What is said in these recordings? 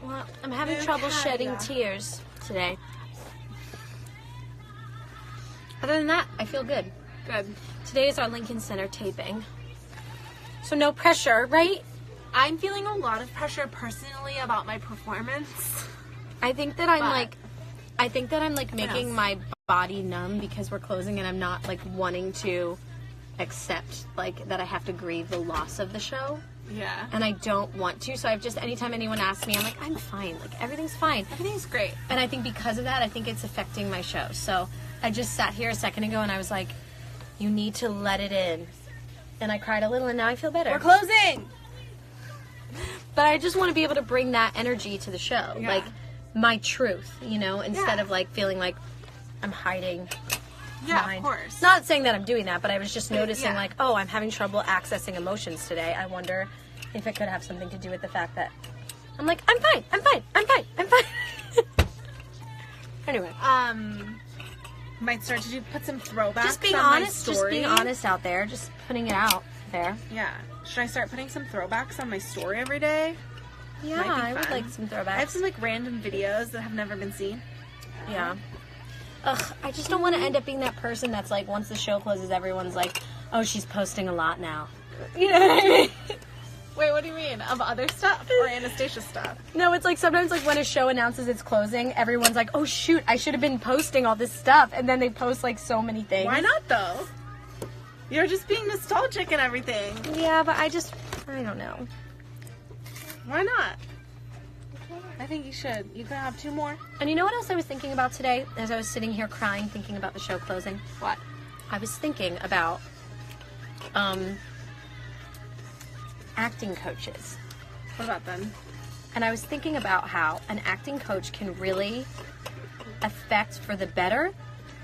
Well, I'm having trouble shedding tears today. Other than that, I feel good. Good. Today is our Lincoln Center taping. So no pressure, right? I'm feeling a lot of pressure personally about my performance. I think that I'm like making my body numb because we're closing and I'm not like wanting to accept like that I have to grieve the loss of the show. Yeah. And I don't want to, so I've just, anytime anyone asks me, I'm like, I'm fine. Like, everything's fine. Everything's great. And I think because of that, I think it's affecting my show. So I just sat here a second ago and I was like, you need to let it in. And I cried a little and now I feel better. We're closing! But I just want to be able to bring that energy to the show. Yeah. Like, my truth, you know, instead of like feeling like I'm hiding. Yeah, of course. Not saying that I'm doing that, but I was just noticing like, oh, I'm having trouble accessing emotions today. I wonder if it could have something to do with the fact that I'm like, I'm fine. Anyway. Might start to put some throwbacks Just being on honest, my story. just being honest out there, just putting it out there. Yeah. Should I start putting some throwbacks on my story every day? Yeah, Might be I would fun. like some throwbacks. I have some like random videos that have never been seen. Yeah. Ugh, I just don't want to end up being that person that's like, once the show closes, everyone's like, oh, she's posting a lot now. You know what I mean? Wait, what do you mean? Of other stuff or Anastasia stuff? No, it's like sometimes like when a show announces it's closing, everyone's like, oh shoot, I should have been posting all this stuff. And then they post like so many things. Why not though? You're just being nostalgic and everything. Yeah, but I don't know. Why not? I think you should. You can have 2 more. And you know what else I was thinking about today as I was sitting here crying thinking about the show closing? What? I was thinking about acting coaches. What about them? And I was thinking about how an acting coach can really affect for the better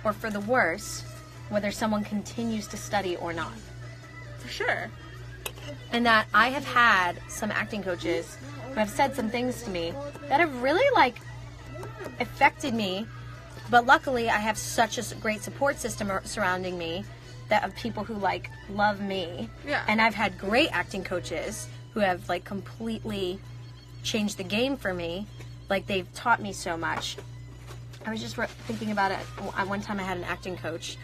or for the worse whether someone continues to study or not. For sure. And that I have had some acting coaches who have said some things to me that have really like affected me, but luckily I have such a great support system surrounding me that of people who like love me. Yeah. And I've had great acting coaches who have like completely changed the game for me. Like they've taught me so much. I was just thinking about it. One time I had an acting coach,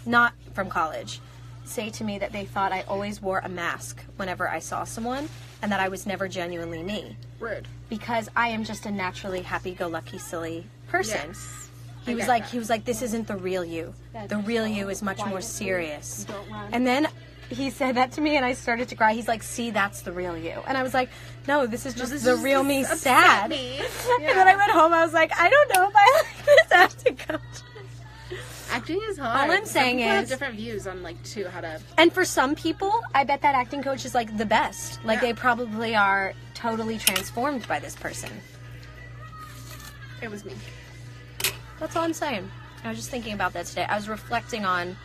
not from college, say to me that they thought I always wore a mask whenever I saw someone and that I was never genuinely me. Rude. Because I am just a naturally happy-go-lucky, silly person. Yes. He was like, this isn't the real you. The real you is much more serious. And then he said that to me and I started to cry. He's like, see, that's the real you. And I was like, no, this is just the real me sad. Me. Yeah. And then I went home, I was like, I don't know if I like this acting coach. Acting is hard. All I'm saying Some people have is, different views on like too how to. and for some people, I bet that acting coach is like the best. Like Yeah. they probably are totally transformed by this person. It was me. That's all I'm saying. I was just thinking about that today. I was reflecting on,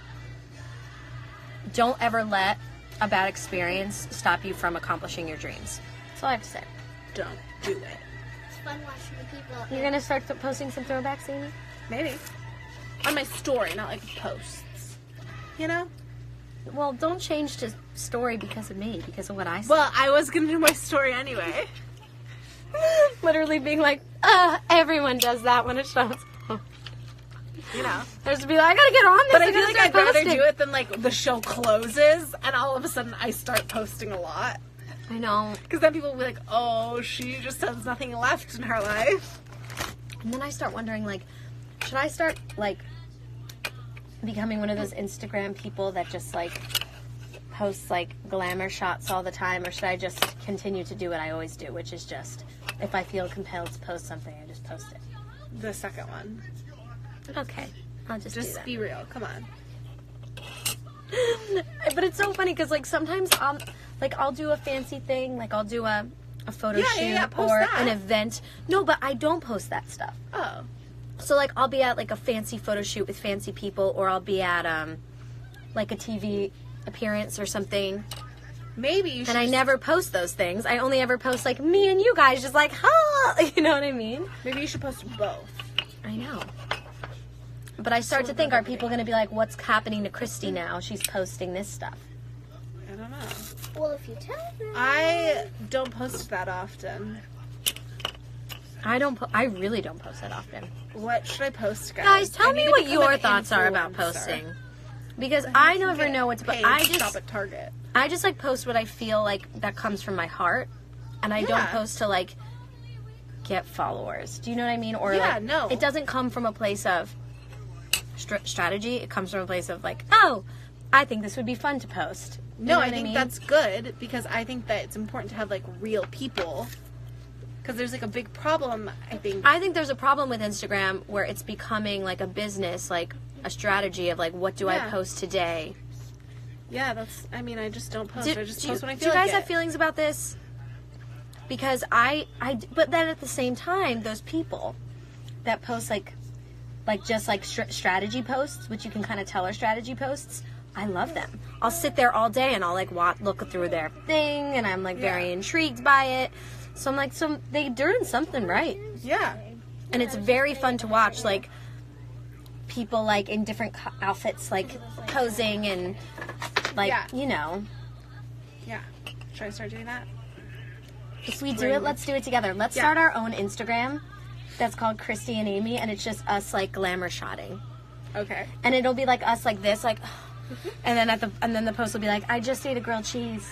don't ever let a bad experience stop you from accomplishing your dreams. That's all I have to say. Don't do it. It's fun watching the people. You're going to start posting some throwbacks, Amy? Maybe. On my story, not like posts. You know? Well, don't change to story because of me, because of what I said. Well, I was gonna do my story anyway. Literally being like, everyone does that when it shows. You know? There's to be like, I gotta get on this. But I feel like I'd rather posting. do it than like the show closes and all of a sudden I start posting a lot. I know. Because then people will be like, oh, she just has nothing left in her life. And then I start wondering, like, should I start, like, becoming one of those Instagram people that just, like, posts, like, glamour shots all the time? Or should I just continue to do what I always do, which is just, if I feel compelled to post something, I just post it? The second one. Okay. I'll just do Just that. be real. Come on. But it's so funny, because, like, sometimes I'll do a fancy thing. Like, I'll do a photo shoot post or that. an event. No, but I don't post that stuff. Oh. So, like, I'll be at, like, a fancy photo shoot with fancy people, or I'll be at, like, a TV appearance or something. Maybe you should. And I never post those things. I only ever post, like, me and you guys just, like, huh? You know what I mean? Maybe you should post both. I know. But I start to think, are people going to be like, what's happening to Christy now? She's posting this stuff. I don't know. Well, if you tell them. I don't post that often. I really don't post that often. What should I post, guys? Guys, tell I me need to what become your an thoughts are about influencer. posting. Because I never know what to post. I Shop just at Target. like post what I feel like that comes from my heart, and I don't Yeah. post to like get followers. Do you know what I mean? Or Yeah, like, no. it doesn't come from a place of strategy. It comes from a place of like, oh, I think this would be fun to post. You No, know I what think mean? that's good because I think that it's important to have like real people. Because there's like a big problem, I think. I think there's a problem with Instagram where it's becoming like a business, like a strategy of like, what do I Yeah. post today? Yeah, I mean, I just don't post. I just post when I do feel you guys like have it. feelings about this? Because but then at the same time, those people that post like just like strategy posts, which you can kind of tell are strategy posts, I love them. I'll sit there all day and I'll like look through their thing, and I'm like very intrigued by it. So I'm like, so they're doing something right. Yeah. And it's very fun to watch, like, people, like, in different outfits, like, posing and, like, Yeah. you know. Yeah. Should I start doing that? If we do it, let's do it together. Let's start our own Instagram that's called Christy and Amy, and it's just us, like, glamour shotting. Okay. And it'll be, like, us like this, like, and then the post will be like, I just ate a grilled cheese.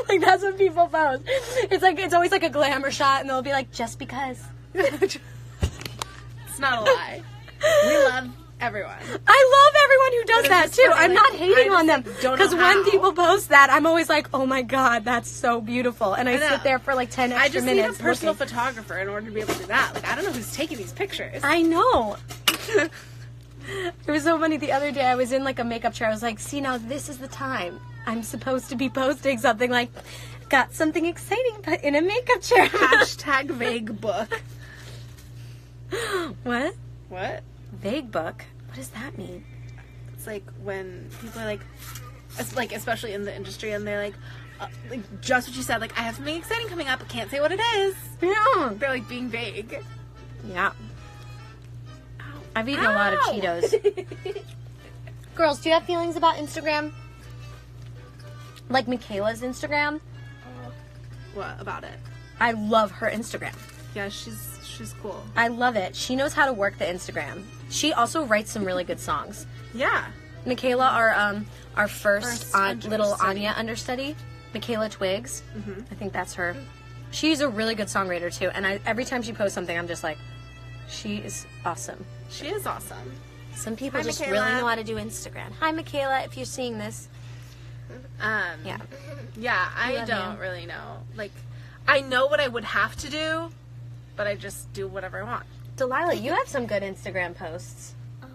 Like, that's what people post. It's like, it's always like a glamour shot, and they'll be like, just because. It's not a lie. We love everyone. I love everyone who does But that it's too. just funny, I'm like, not hating I on them just, like, don't because know when how. people post that, I'm always like, "Oh my god, that's so beautiful," and I know. sit there for like 10 I extra just need a minutes. personal looking. photographer in order to be able to do that. Like, I don't know who's taking these pictures. I know. It was so funny the other day. I was in like a makeup chair. I was like, "See, now this is the time I'm supposed to be posting something like, got something exciting, but in a makeup chair." Hashtag vague book. What? What? Vague book? What does that mean? It's like when people are like especially in the industry, and they're like just what you said. Like, I have something exciting coming up, but can't say what it is. Yeah. They're like being vague. Yeah. I've eaten a lot of Ow. Cheetos. Girls, do you have feelings about Instagram? Like Michaela's Instagram? What about it? I love her Instagram. Yeah, she's cool. I love it. She knows how to work the Instagram. She also writes some really good songs. Yeah. Michaela, our first little understudy. Anya understudy, Michaela Twigs. I think that's her. She's a really good songwriter too. And every time she posts something, I'm just like, she is awesome. She is awesome. Some people Hi, just Michaela. really know how to do Instagram. Hi, Michaela, if you're seeing this. Yeah. Yeah, I love don't you. really know. Like, I know what I would have to do, but I just do whatever I want. Delilah, you have some good Instagram posts. Oh.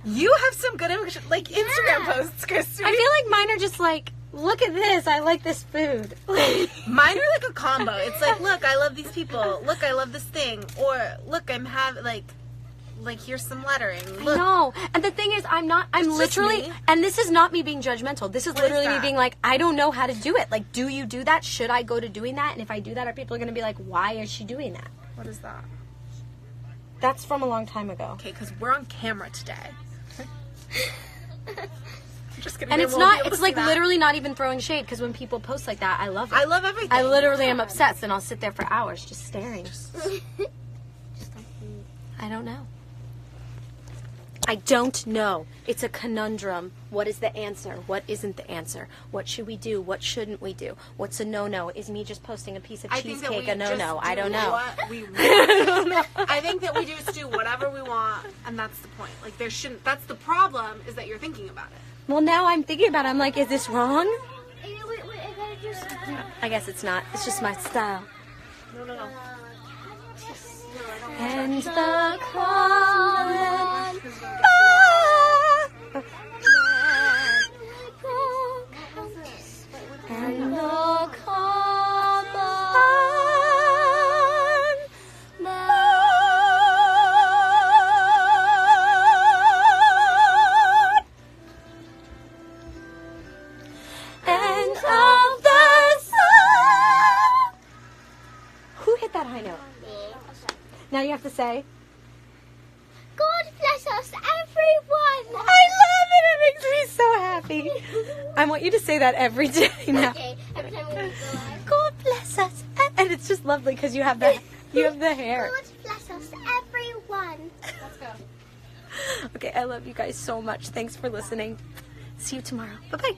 You have some good Instagram posts, Christy. I feel like mine are just like, look at this, I like this food. Mine are like a combo. It's like, look, I love these people. Look, I love this thing. Or, look, I'm having, like, here's some lettering. Look. No, and the thing is, I'm just literally, me. and this is not me being judgmental. This is What literally is me that? being like, I don't know how to do it. Like, do you do that? Should I go to doing that? And if I do that, are people going to be like, why is she doing that? What is that? That's from a long time ago. Okay, because we're on camera today. I'm just kidding. And They it's won't be not, able it's to like see that. literally not even throwing shade, because when people post like that, I love it. I love everything. I literally am obsessed, and I'll sit there for hours just staring. I don't know. I don't know. It's a conundrum. What is the answer? What isn't the answer? What should we do? What shouldn't we do? What's a no-no? Is me just posting a piece of I think that cheesecake we a no-no? just I don't know. What we want. I think that we just do whatever we want, and that's the point. Like, there shouldn't. That's the problem, is that you're thinking about it. Well, now I'm thinking about it. I'm like, is this wrong? Wait, I gotta do something. I guess it's not. It's just my style. No. And the calm. And the and of the sun. Who hit that high note? Now you have to say, God bless us, everyone. I love it. It makes me so happy. I want you to say that every day now. Okay, every time we go live. God bless us, And it's just lovely because you have the hair. God bless us, everyone. Let's go. Okay, I love you guys so much. Thanks for listening. See you tomorrow. Bye-bye.